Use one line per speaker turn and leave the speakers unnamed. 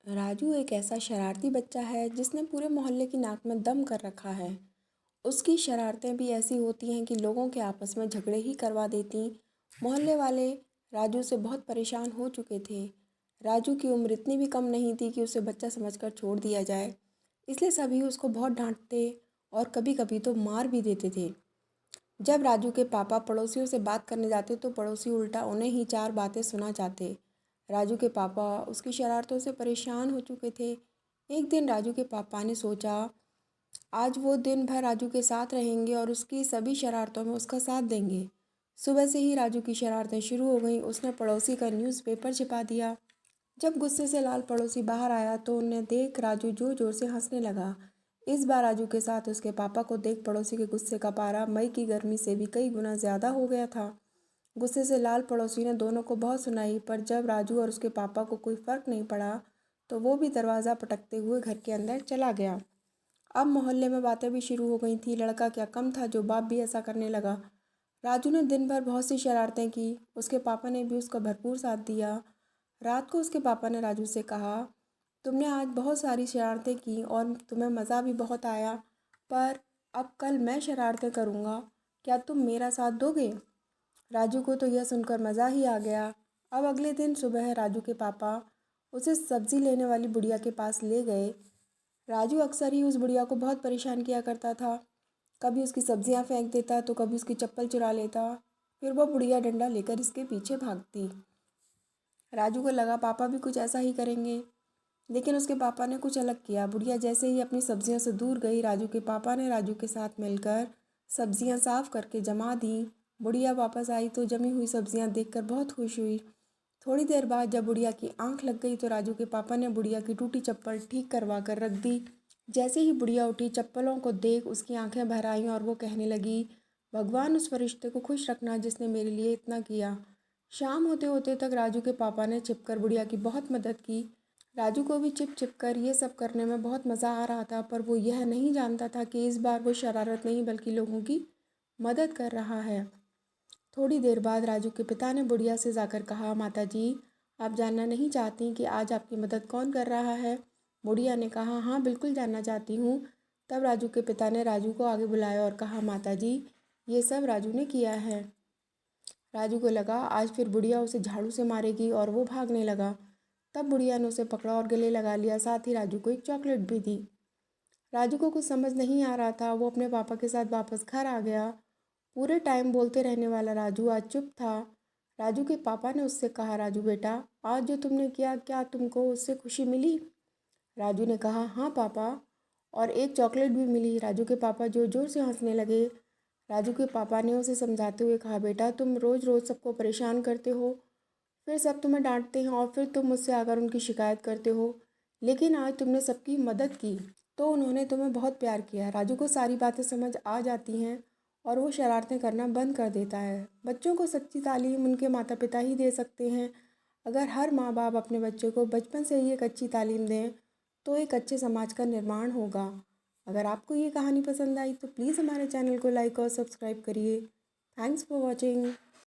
राजू एक ऐसा शरारती बच्चा है जिसने पूरे मोहल्ले की नाक में दम कर रखा है। उसकी शरारतें भी ऐसी होती हैं कि लोगों के आपस में झगड़े ही करवा देती। मोहल्ले वाले राजू से बहुत परेशान हो चुके थे। राजू की उम्र इतनी भी कम नहीं थी कि उसे बच्चा समझकर छोड़ दिया जाए, इसलिए सभी उसको बहुत डांटते और कभी कभी तो मार भी देते थे। जब राजू के पापा पड़ोसियों से बात करने जाते तो पड़ोसी उल्टा उन्हें ही चार बातें सुना जाते। राजू के पापा उसकी शरारतों से परेशान हो चुके थे। एक दिन राजू के पापा ने सोचा आज वो दिन भर राजू के साथ रहेंगे और उसकी सभी शरारतों में उसका साथ देंगे। सुबह से ही राजू की शरारतें शुरू हो गईं। उसने पड़ोसी का न्यूज़पेपर छिपा दिया। जब गुस्से से लाल पड़ोसी बाहर आया तो उन्हें देख राजू जोर जोर से हंसने लगा। इस बार राजू के साथ उसके पापा को देख पड़ोसी के गुस्से का पारा मई की गर्मी से भी कई गुना ज़्यादा हो गया था। गुस्से से लाल पड़ोसी ने दोनों को बहुत सुनाई, पर जब राजू और उसके पापा को कोई फ़र्क नहीं पड़ा तो वो भी दरवाज़ा पटकते हुए घर के अंदर चला गया। अब मोहल्ले में बातें भी शुरू हो गई थी। लड़का क्या कम था जो बाप भी ऐसा करने लगा। राजू ने दिन भर बहुत सी शरारतें की। उसके पापा ने भी उसका भरपूर साथ दिया। रात को उसके पापा ने राजू से कहा, तुमने आज बहुत सारी शरारतें की और तुम्हें मज़ा भी बहुत आया, पर अब कल मैं शरारतें करूँगा, क्या तुम मेरा साथ दोगे? राजू को तो यह सुनकर मज़ा ही आ गया। अब अगले दिन सुबह राजू के पापा उसे सब्ज़ी लेने वाली बुढ़िया के पास ले गए। राजू अक्सर ही उस बुढ़िया को बहुत परेशान किया करता था। कभी उसकी सब्जियां फेंक देता तो कभी उसकी चप्पल चुरा लेता। फिर वह बुढ़िया डंडा लेकर इसके पीछे भागती। राजू को लगा पापा भी कुछ ऐसा ही करेंगे, लेकिन उसके पापा ने कुछ अलग किया। बुढ़िया जैसे ही अपनी सब्जियों से दूर गई, राजू के पापा ने राजू के साथ मिलकर सब्जियां साफ करके जमा दी। बुढ़िया वापस आई तो जमी हुई सब्जियां देखकर बहुत खुश हुई। थोड़ी देर बाद जब बुढ़िया की आंख लग गई तो राजू के पापा ने बुढ़िया की टूटी चप्पल ठीक करवा कर रख दी। जैसे ही बुढ़िया उठी, चप्पलों को देख उसकी आंखें भर आईं और वो कहने लगी, भगवान उस फरिश्ते को खुश रखना जिसने मेरे लिए इतना किया। शाम होते होते तक राजू के पापा ने छिपकर बुढ़िया की बहुत मदद की। राजू को भी छिप छिप कर ये सब करने में बहुत मज़ा आ रहा था, पर वो यह नहीं जानता था कि इस बार वो शरारत नहीं बल्कि लोगों की मदद कर रहा है। थोड़ी देर बाद राजू के पिता ने बुढ़िया से जाकर कहा, माता जी, आप जानना नहीं चाहती कि आज आपकी मदद कौन कर रहा है? बुढ़िया ने कहा, हाँ बिल्कुल जानना चाहती हूँ। तब राजू के पिता ने राजू को आगे बुलाया और कहा, माता जी, ये सब राजू ने किया है। राजू को लगा आज फिर बुढ़िया उसे झाड़ू से मारेगी और वो भागने लगा। तब बुढ़िया ने उसे पकड़ा और गले लगा लिया, साथ ही राजू को एक चॉकलेट भी दी। राजू को कुछ समझ नहीं आ रहा था। वो अपने पापा के साथ वापस घर आ गया। पूरे टाइम बोलते रहने वाला राजू आज चुप था। राजू के पापा ने उससे कहा, राजू बेटा, आज जो तुमने किया क्या तुमको उससे खुशी मिली? राजू ने कहा, हाँ पापा, और एक चॉकलेट भी मिली। राजू के पापा जोर जोर से हंसने लगे। राजू के पापा ने उसे समझाते हुए कहा, बेटा तुम रोज़ रोज़ सबको परेशान करते हो, फिर सब तुम्हें डांटते हैं और फिर तुम मुझसे आकर उनकी शिकायत करते हो, लेकिन आज तुमने सबकी मदद की तो उन्होंने तुम्हें बहुत प्यार किया। राजू को सारी बातें समझ आ जाती हैं और वो शरारतें करना बंद कर देता है। बच्चों को सच्ची तालीम उनके माता पिता ही दे सकते हैं। अगर हर माँ बाप अपने बच्चों को बचपन से ही एक अच्छी तालीम दें तो एक अच्छे समाज का निर्माण होगा। अगर आपको ये कहानी पसंद आई तो प्लीज़ हमारे चैनल को लाइक और सब्सक्राइब करिए। Thanks for watching.